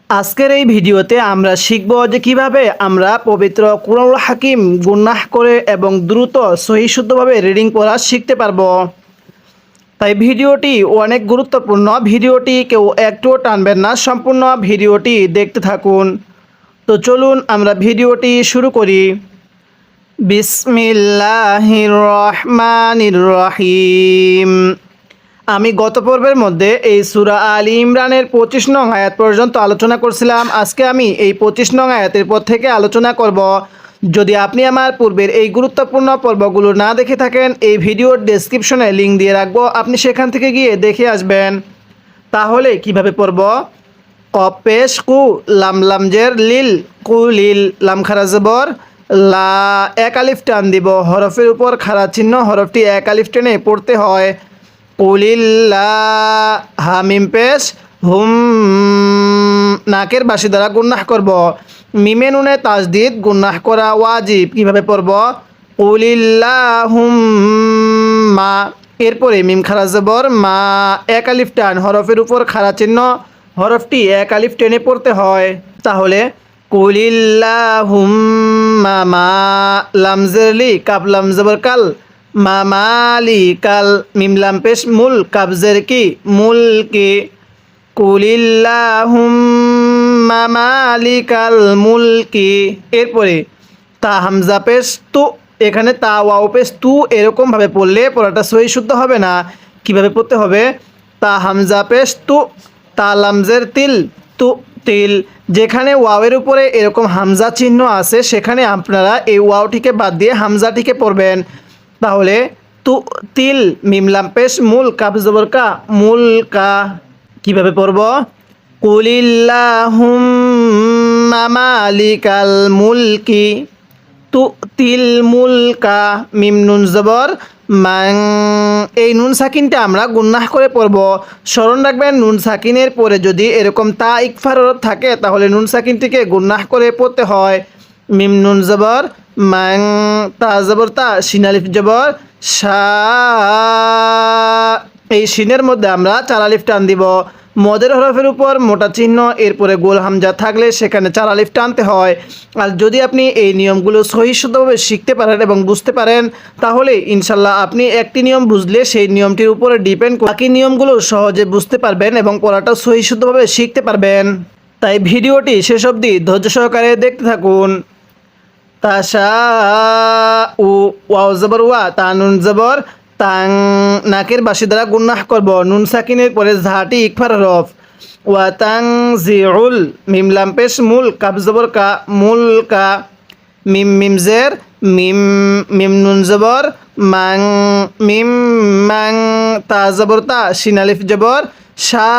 আজকের এই ভিডিওতে আমরা শিখব যে কিভাবে আমরা পবিত্র কুরআনুল হাকিম গুনাহ করে এবং দ্রুত সহি শুদ্ধভাবে রিডিং পড়া শিখতে পারবো। তাই ভিডিওটি অনেক গুরুত্বপূর্ণ। ভিডিওটি কেউ একটুও টানবেন না, সম্পূর্ণ ভিডিওটি দেখতে থাকুন। তো চলুন আমরা ভিডিওটি শুরু করি। বিসমিল্লাহির রহমানির রহিম। আমি গত পর্বের মধ্যে এই সূরা আলী ইমরানের 25 নং আয়াত পর্যন্ত আলোচনা করছিলাম। আজকে আমি এই 25 নং আয়াতের পর থেকে আলোচনা করব। যদি আপনি আমার পূর্বের এই গুরুত্বপূর্ণ পর্বগুলো না দেখে থাকেন, এই ভিডিওর ডেসক্রিপশনে লিঙ্ক দিয়ে রাখবো, আপনি সেখান থেকে গিয়ে দেখে আসবেন। তাহলে কিভাবে পড়ব? কফ পেশ কু, লাম লামজের লিল, কুলিল, লাম খারা জবর লা, এক আলিফ টান দিব। হরফের উপর খাড়া চিহ্ন, হরফটি এক আলিফ টেনে পড়তে হয়। কুলিল্লাহ, হামিম পেশ হুম, নাকের বাসি দ্বারা গুন্নাহ করব। মিমে নুনে তাজদিদ, গুন্নাহ করা ওয়াজিব। কিভাবে পড়ব? কুলিল্লাহুম্মা, এরপরে মিম খারা জবর মা, এক আলিফ টান, হরফের উপর খাড়া চিহ্ন, হরফটি এক আলিফ টেনে পড়তে হয়। তাহলে কুলিল্লাহুম্মা মা, লামজেরলি, কাব লাম জবর কাল, মামালিকাল, মিম লাম পেশ মুল, কাবজের কি, মুলকি। কুলিল্লাহুম্মা মালিকাল মুলকি। এরপরে তা হামজা পেশ তু, এখানে তা ওয়াও পেশ তু, এরকমভাবে পড়লে পড়াটা সহি শুদ্ধ হবে না। কিভাবে পড়তে হবে? তা হামজা পেশ তু, তা লামজের তিল, তু তিল। যেখানে ওয়াওয়ের উপরে এরকম হামজা চিহ্ন আছে, সেখানে আপনারা এই ওয়াওটিকে বাদ দিয়ে হামজাটিকে পড়বেন। তাহলে তু তিল, মিম লাম পেশ মুল, কাব জবর কা, মুলকা। কিভাবে পড়ব? কুলিল্লাহুম্মা মালিকাল মুলকি তুতিল মুলকা, মিম নুন জবর মাং। এই নুন সাকিনটা আমরা গুন্নাহ করে পড়ব। স্মরণ রাখবেন, নুন সাকিনের পরে যদি এরকম তা ইকফার থাকে, তাহলে নুন সাকিনটিকে গুন্নাহ করে পড়তে হয়। মিম নুন জবর মাং, তা জবর তা, শিন আলিফ জবর শা, এই শিনের মধ্যে আমরা 4 আলিফ টান দিব। মদের হরফের উপর মোটা চিহ্ন, এরপরে গোল হামজা থাকলে সেখানে 4 আলিফ টানতে হয়। আর যদি আপনি এই নিয়মগুলো সহি শুদ্ধভাবে শিখতে পারেন এবং বুঝতে পারেন, তাহলে ইনশাল্লাহ আপনি একটি নিয়ম বুঝলে সেই নিয়মটির উপরে ডিপেন্ড বাকি নিয়মগুলো সহজে বুঝতে পারবেন এবং পড়াটা সহি শুদ্ধভাবে শিখতে পারবেন। তাই ভিডিওটি শেষ অবধি ধৈর্য সহকারে দেখতে থাকুন। তাশা উ, ওয়াও জবর ওয়া, তা নুন জবর তাং, নাকের বাসি দ্বারা গুন্নাহ করব। নুন সাকিনের পরে ঝাটি ইকফার হরফ। ওয়া তাং জিউল, মিম লাম পেশ মুল, কাব জবর কা, মুল কা। মিম মিম জের মিম, মিম নুন জবর মাং, মিম মাং, তা জবর তা, শিন আলিফ জবর শা,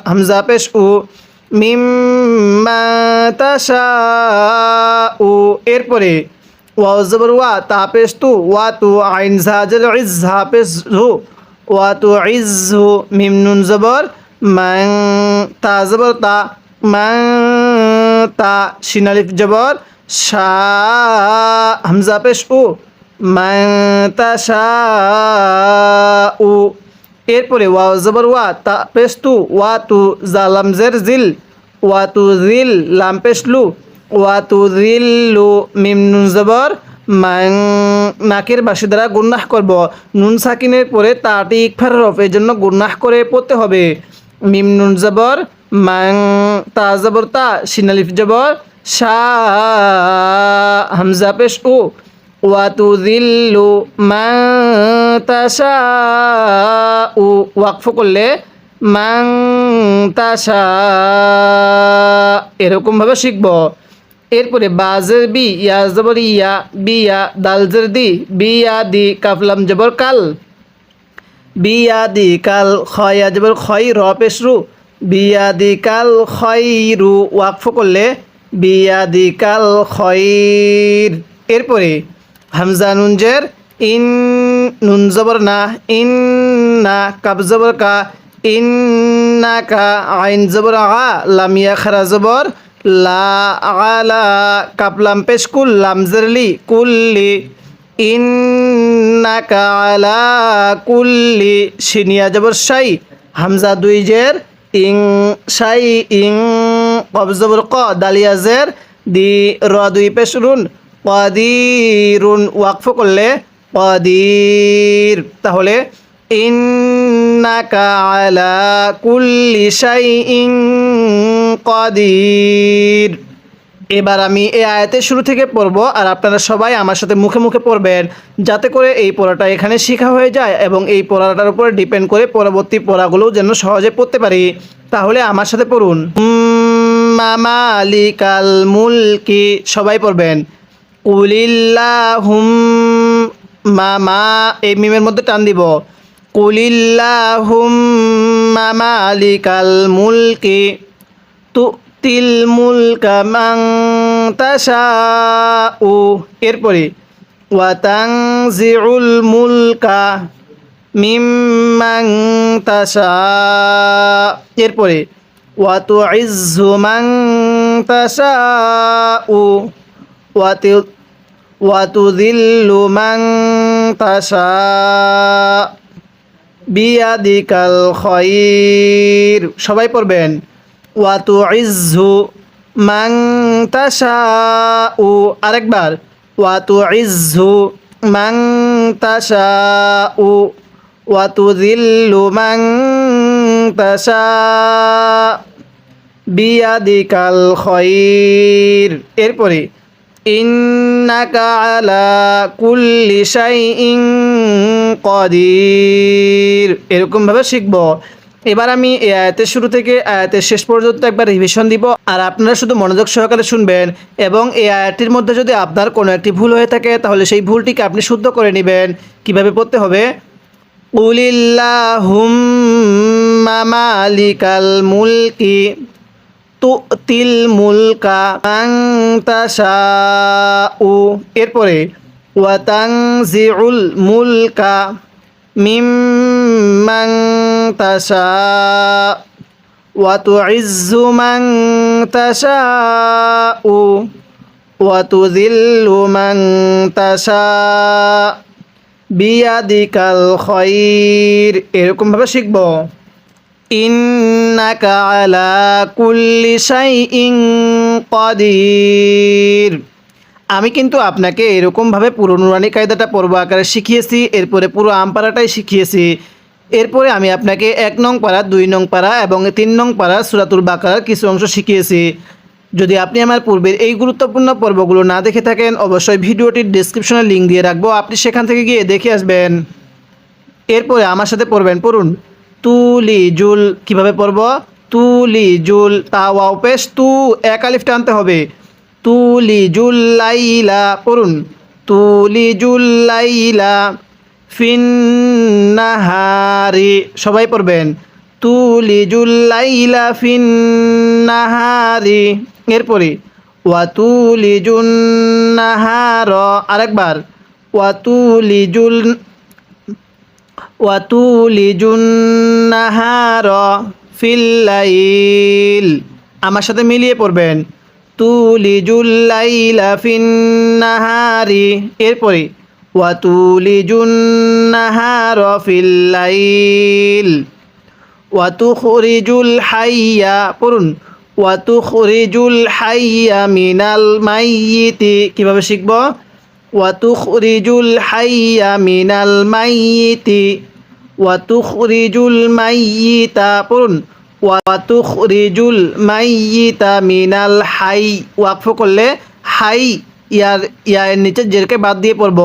হামজা পেশ উ, মিম মা তাশা উ। এরপরে ওয়াও জবর ওয়া, তা পেশ তু, ওয়া তু, আইন জাজের ইজ, হা পেশ হু, ওয়া তু ইজহু। মিম নুন জবর মাং, তা জবর তা, মাং তা, শিন আলিফ জবর শা, হামজা পেশ উ, মাং তাশা উ। এরপরে ওয়াও জবর ওয়া, তা পেশ তু, ওয়া তু, জা লামজের জিল, ওয়া তু জিল, লাম পেশ লু, ওয়া তু জিল্লু। মিম নুন জবর মাং, নাকের বাসি দ্বারা গুন্নাহ করব। নুন সাকিনের পরে তাটি ইকফার হরফ, এই জন্য গুন্নাহ করে পড়তে হবে। মিম নুন জবর মাং, তা জবর তা, শিন আলিফ জবর শা, হামজা পেশ উ, ওয়া তু জিল্লু মান তাশা উ, ওয়াকফ করলে মান তাশা, এরকমভাবে শিখব। এরপরে বাজের বি, ইয়া জবর ইয়া, বিয়া, দালজের দি, বিয়া দি, কাফলাম জবর কাল, বিয়া দি কাল, খয়া জবর খয়, র পেশ রু, বিয়া দি কাল খয়রু, ওয়াকফ করলে বিয়া দি কাল খয়র। এরপরে হামজা নুন জের ইন, নুন জবর না, ইন না, কাব জবর কা, ইন না কা, আইন জবর আ, লামিয়া খারা জবর লা, আলা, কাপলাম পেশ কুল, লামজেরলি কুল্লি, ইন্নাকা আলা কুল্লি, শিনিয়া জবর শাই, হামজা দুই জের ইং শাই ইং কবজবর ক দালিয়াজের দি র দুই পেশ রুন কদিরুন ওয়াকফ করলে কদির। তাহলে ইন্নাকা আলা কুল্লি শাইইন কদির। এবার আমি এই আয়াতের শুরু থেকে পড়ব আর আপনারা সবাই আমার সাথে মুখে মুখে পড়বেন, যাতে করে এই পড়াটা এখানে শেখা হয়ে যায় এবং এই পড়াটার উপর ডিপেন্ড করে পরবর্তী পড়াগুলো যেন সহজে পড়তে পারি। তাহলে আমার সাথে পড়ুন। মালিকাল মুলকি, সবাই পড়বেন। কুলিল্লাহুম মামা, এই মিমের মধ্যে টান দিব। কুলিল্লাহুম মালিকাল মুলকি তুতিল মুলকা মান তাশাউ, এরপরে ওয়া তানজিউল মুলকা মিম্মান তাশা, এরপরে ওয়া তুইজ্জু মান তাশাউ ওয়া তুযিল্লু মান তাশা বিয়াদিকাল খায়র, সবাই পড়বেন। ওয়া তুইজ্জু মান তাশাউ, আরেকবার ওয়া তুইজ্জু মান তাশাউ ওয়া তুযিল্লু মান তাশা বিয়াদিকাল খায়র, এরপরে ইন্নাকা আলা কুল্লি শাইইন কদির। এরকমভাবে শিখব। এবার আমি এই আয়াতের শুরু থেকে আয়াতের শেষ পর্যন্ত একবার রিভিশন দিব আর আপনারা শুধু মনোযোগ সহকারে শুনবেন এবং এই আয়াতটির মধ্যে যদি আপনার কোনো একটি ভুল হয়ে থাকে তাহলে সেই ভুলটিকে আপনি শুদ্ধ করে নেবেন। কিভাবে পড়তে হবে? কুলিল্লাহুম্মা মালিকাল মুলকি তুতিল মুলকা মান তাশাউ, এরপরে ওয়া তানজিউল মুলকা মিম্মান তাশা ওয়া তুইজ্জু মান তাশাউ ওয়া তুযিল্লু মান তাশা বিয়াদিকাল খায়র। এরকমভাবে শিখব। ইন্নাকা আলা কুল্লি শাইইন কদির। আমি কিন্তু আপনাকে এরকমভাবে পুরো নুরানি কায়দাটা পর্ব আকারে শিখিয়েছি, এরপরে পুরো আমপারাটাই শিখিয়েছি। এরপরে আমি আপনাকে 1 নং পারা, 2 নং পারা এবং 3 নং পারা সূরাতুল বাকারার কিছু অংশ শিখিয়েছি। যদি আপনি আমার পূর্বের এই গুরুত্বপূর্ণ পর্বগুলো না দেখে থাকেন অবশ্যই ভিডিওটির ডেসক্রিপশনে লিঙ্ক দিয়ে রাখবো, আপনি সেখান থেকে গিয়ে দেখে আসবেন। এরপরে আমার সাথে পড়বেন, পড়ুন। তুলিজুল, কিভাবে পড়ব? তুলিজুল, তা ওয়াও পেশ তু, এক আলিফ টানতে হবে। তুলিজুল লাইলা, পড়ুন। তুলিজুল লাইলা ফিন্নাহারি, সবাই পড়বেন। তুলিজুল লাইলা ফিন্নাহারি, এরপরে ওয়া তুলিজুন নাহার, আরেকবার ওয়া তুলিজুন নাহার ফিল লাইল। আমার সাথে মিলিয়ে পড়বেন। তুলিজুল লাইলা ফিন্নাহারি, এরপরে ওয়া তুলিজুন নাহার ফিল লাইল ওয়া তুখরিজুল হাইয়া, পড়ুন। ওয়া তুখরিজুল হাইয়া মিনাল মাইয়িতি, কিভাবে শিখব? ওয়া তুখরিজুল হাইয়া মিনাল মাইয়িতি ওয়া তুখরিজুল মাইয়িতা, পড়ুন। ওয়া তুখরিজুল মাইয়িতা মিনাল হাই, ওয়াকফ করলে হাই, ইয়ার নিচে জেরকে বাদ দিয়ে পড়ব।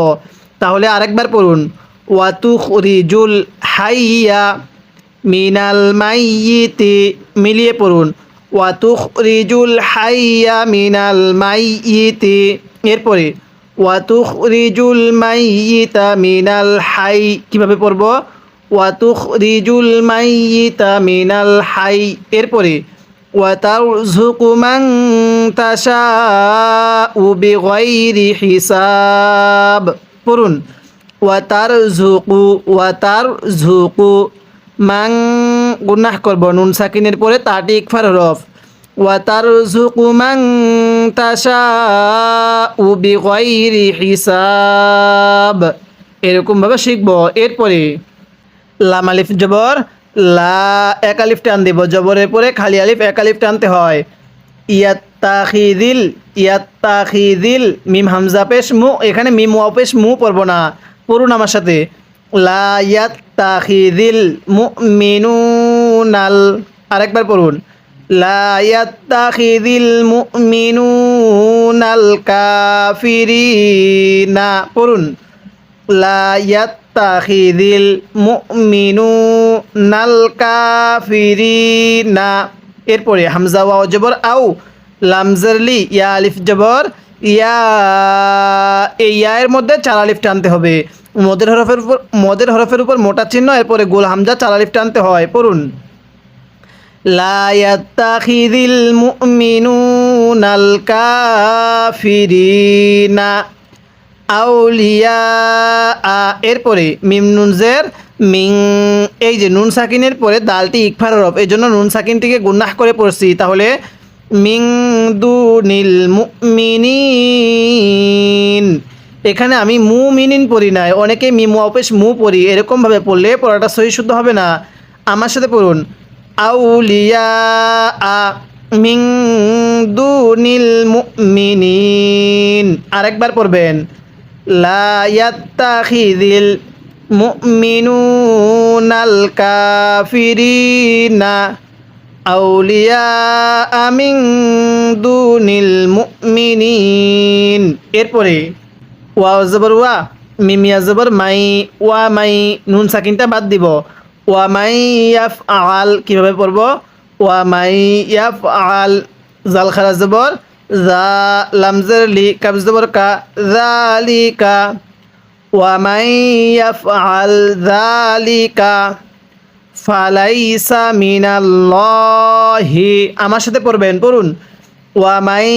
তাহলে আরেকবার পড়ুন। ওয়া তুখরিজুল হাইয়া মিনাল মাইয়িতি, মিলিয়ে পড়ুন। ওয়া তুখরিজুল হাইয়া মিনাল মাইয়িতি, এরপরে ওয়া তুখরিজুল মাইয়িতা মিনাল হাই, কিভাবে পড়ব? ওয়া তুখরিজুল মাইয়িতা মিনাল হাই, এরপরে ওয়া তারযুকু মান তাশাউ বিগাইরি হিসাব, পড়ুন। ওয়া তারযুকু মান, গুনাহ করব, নুন সাকিনের পরে তাটি ইকফার হরফ। ওয়া তারযুকু মান তাশাউ বিগাইরি হিসাব, এরকমভাবে শিখব। এরপরে লাম আলিফ জবর লা এক আলিফ টান দিব, জবরের পরে খালি আলিফ এক আলিফ টানতে হয়। ইয়াত্তাখিদিল, ইয়াত্তাখিদিল, মিম হামজা পেশ মু, এখানে মিম ওয়াও পেশ মু পড়ব না, পড়ুন আমার সাথে। লা ইয়াত্তাখিদিল মুমিনুনাল, আরেকবার পড়ুন। লা ইয়াত্তাখিদিল মুমিনুনাল কাফিরিনা, পড়ুন। লা ইয়াত্তাখিদিল মুমিনুনাল কাফিরিনা। এরপরে হামজা ওয়াও জবর আউ, লাম জারলি, ইয়া আলিফ জবর ইয়া, এই ইয়া এর মধ্যে চার আলিফ টানতে হবে। মদের হরফের উপর মোটা চিহ্ন, এরপরে গোল হামজা চার আলিফ টানতে হয়। পড়ুন। লা ইয়াত্তাখিদিল মুমিনুনাল কাফিরিনা আউলিয়া। এরপরে মিম নুন জের মিং, এই যে নুন সাকিনের পরে দালটি ইকফার হরফ, এই জন্য নুন সাকিনটিকে গুন্নাহ করে পড়ছি। তাহলে মিং দুনিল মুমিনিন, এখানে আমি মুমিনিন পড়ি নাই, অনেকে মিম ওয়াও পেশ মু পড়ি, এরকমভাবে পড়লে পড়াটা সহি শুদ্ধ হবে না। আমার সাথে পড়ুন। আউলিয়া মিং দুনিল মুমিনিন, আরেকবার পড়বেন। লা ইয়াত্তাখিদিল মুমিনুনাল কাফিরিনা আউলিয়া মিন দুনিল মুমিনিন। এরপরে ওয়াও জবর ওয়া, মিমিয়া জবর মাই, ওয়া মাই, নুন সাকিনটা বাদ দিব। ওয়া মাই ইয়াফআল, কীভাবে পড়ব? ওয়া মাই ইয়াফআল, জাল খারা জবর জা, লাম জের লি, কাব জবর কা, যালিকা। ওয়া মাই ইয়াফআল যালিকা ফালাইসা মিনাল্লাহি, আমার সাথে পড়বেন, পড়ুন। ওয়া মাই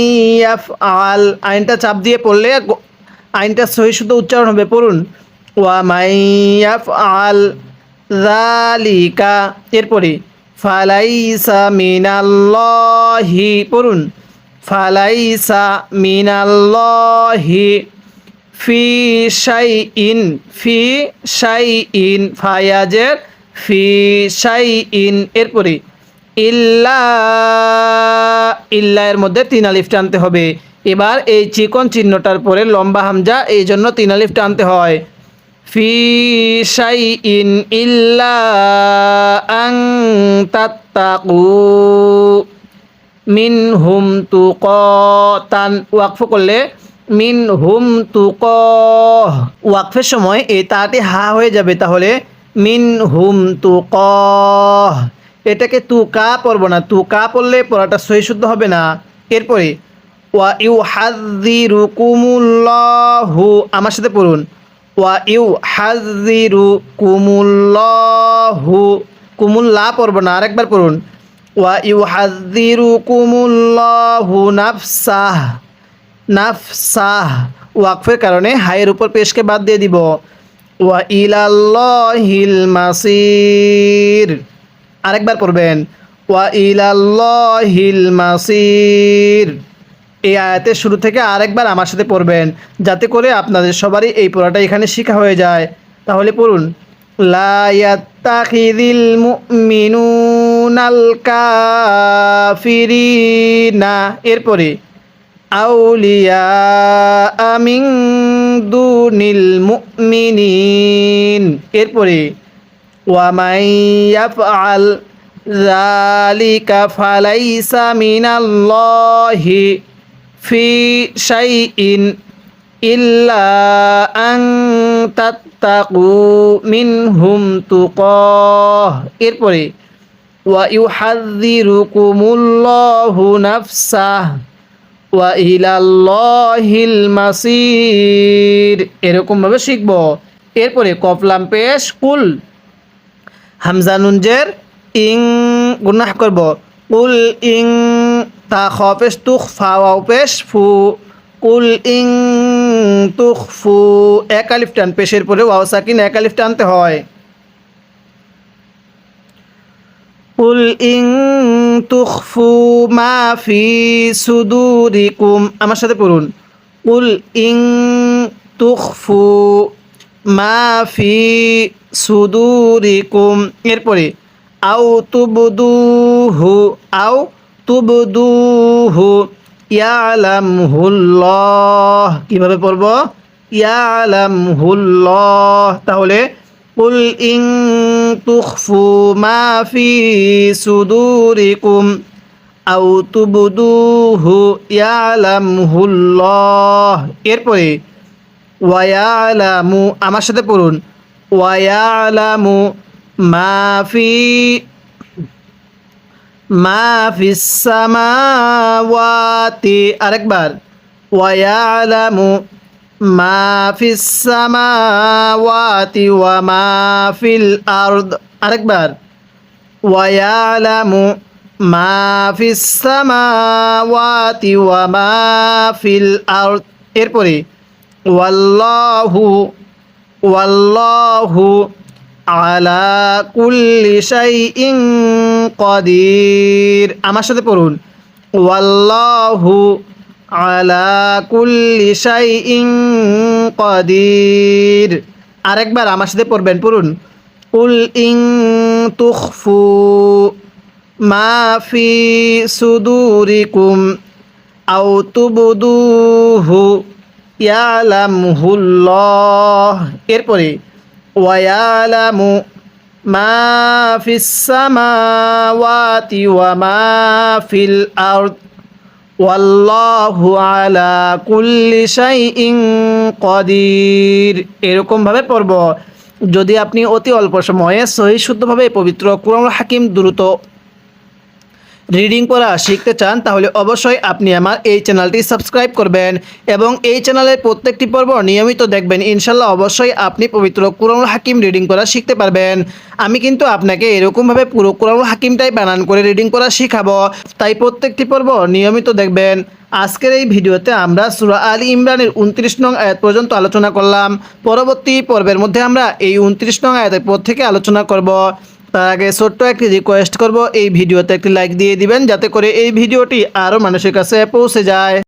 ইয়াফআল, আইনটা চাপ দিয়ে পড়লে আইনটা সহি শুদ্ধ উচ্চারণ হবে। পড়ুন। ওয়া মাই ইয়াফআল যালিকা, এরপরে ফালাইসা মিনাল্লাহি, পড়ুন। ফালাইসা মিনাল্লাহি ফি শাইইন, ফি শাইইন, ফায়াজের ফি শাইইন। এরপরে ইল্লা, ইল্লা এর মধ্যে তিন আলিফ টানতে হবে। এবার এই চিকন চিহ্নটার পরে লম্বা হামজা, এই জন্য তিন আলিফ টানতে হয়। ফি শাইইন ইল্লা আন তাত্তাকু মিনহুম তুকাতান, ওয়াকফ করলে মিনহুম তুকাহ, ওয়াকফের সময় এই তাটি হা হয়ে যাবে, তাহলে মিনহুম তুকাহ, এটাকে তুকা পড়ব না, তুকা পড়লে পড়াটা সহি শুদ্ধ হবে না। এরপরে ওয়া ইউহাযযিরুকুমুল্লাহু, আমার সাথে পড়ুন। ওয়া ইউহাযযিরুকুমুল্লাহু, কুমুল্লাহ পড়ব না, আরেকবার পড়ুন। ওয়া ইউহাযযিরুকুমুল্লাহু নাফসাহ, নাফসাহ, ওয়াকফের কারণে হায়ের উপর পেশকে বাদ দিয়ে দিব। ওয়া ইলাল্লাহিল মাসির, আরেকবার পড়বেন। ওয়া ইলাল্লাহিল মাসির। এই আয়াতের শুরু থেকে আরেকবার আমার সাথে পড়বেন, যাতে করে আপনাদের সবারই এই পড়াটা এখানে শেখা হয়ে যায়। তাহলে পড়ুন। লা ইয়াত্তাখিদিল মুমিনুনাল কাফিরিনা, এরপরে আউলিয়া মিন দুনিল মুমিনিন, এরপরে ওয়া মান ইয়াফআল যালিকা ফালাইসা মিনাল্লাহি ফি শাইইন ইল্লা আন তাত্তাকু মিনহুম তুকাহ, এরপরে ওয়া ইউহাযযিরুকুমুল্লাহু নাফসাহ ওয়া ইলাল্লাহিল মাসির, এরকমভাবে শিখব। এরপরে কফ লাম পেশ কুল, হামজা নুন জের ইং, গুনাহ করব। কুল ইং, তা খ পেশ তুখ, ফা ওয়াও পেশ ফু, কুল ইং তুখফু, এক আলিফ টান, পেশের পরে ওয়াও সাকিন এক আলিফ টানতে হয়। কুল ইং তুখফু মা ফি সুদুরিকুম, আমার সাথে পড়ুন। কুল ইং তুখফু মা ফি সুদুরিকুম, এরপরে আও তুবদুহু আও তুবদুহু ইয়ালামহুল্লাহ। কিভাবে পড়ব? ইয়ালামহুল্লাহ। তাহলে কুল ইন তুখফু মা ফি সুদুরিকুম আও তুবদুহু ইয়ালামহুল্লাহ। এরপরে ওয়ায়ালামু, আমার সাথে পড়ুন, ওয়ায়ালামু মা ফিস সামাওয়াতি। আরেকবার, ওয়ায়ালামু মা ফিস সামাওয়াতি ওয়া মা ফিল আরদ। আরেকবার, ওয়ায়ালামু মা ফিস সামাওয়াতি ওয়া মা ফিল আরদ। এরপরে ওয়াল্লাহু আলা কুল্লি শাইইন কাদির। আমার সাথে পড়ুন, ওয়াল্লাহু আলা কুল্লি শাইইন কাদির। আরেকবার আমার সাথে পড়বেন, পড়ুন, কুল ইন তুখফু মা ফি সুদুরিকুম আও তুবদুহু ইয়ালামহুল্লাহ। এরপরে ওয়ায়ালামু মা ফিস সামাওয়াতি ওয়া মা ফিল আরদ ওয়াল্লাহু আলা কুল্লি শাইইন কাদির। এরকমভাবে পড়ব। যদি আপনি অতি অল্প সময়ে সহি শুদ্ধভাবে পবিত্র কুরআনুল হাকিম দ্রুত রিডিং করা শিখতে চান তাহলে অবশ্যই আপনি আমার এই চ্যানেলটি সাবস্ক্রাইব করবেন এবং এই চ্যানেলের প্রত্যেকটি পর্ব নিয়মিত দেখবেন। ইনশাল্লাহ অবশ্যই আপনি পবিত্র কুরআনুল হাকিম রিডিং করা শিখতে পারবেন। আমি কিন্তু আপনাকে এরকমভাবে পুরো কুরআনুল হাকিমটাই বানান করে রিডিং করা শিখাবো, তাই প্রত্যেকটি পর্ব নিয়মিত দেখবেন। আজকের এই ভিডিওতে আমরা সূরা আলী ইমরানের 29 নং আয়াত পর্যন্ত আলোচনা করলাম। পরবর্তী পর্বের মধ্যে আমরা এই 29 নং আয়াতের পর থেকে আলোচনা করব। তার আগে ছোট্ট একটি রিকোয়েস্ট করব, এই ভিডিওতে একটি লাইক দিয়ে দিবেন যাতে করে এই ভিডিওটি আরও মানুষের কাছে পৌঁছে যায়।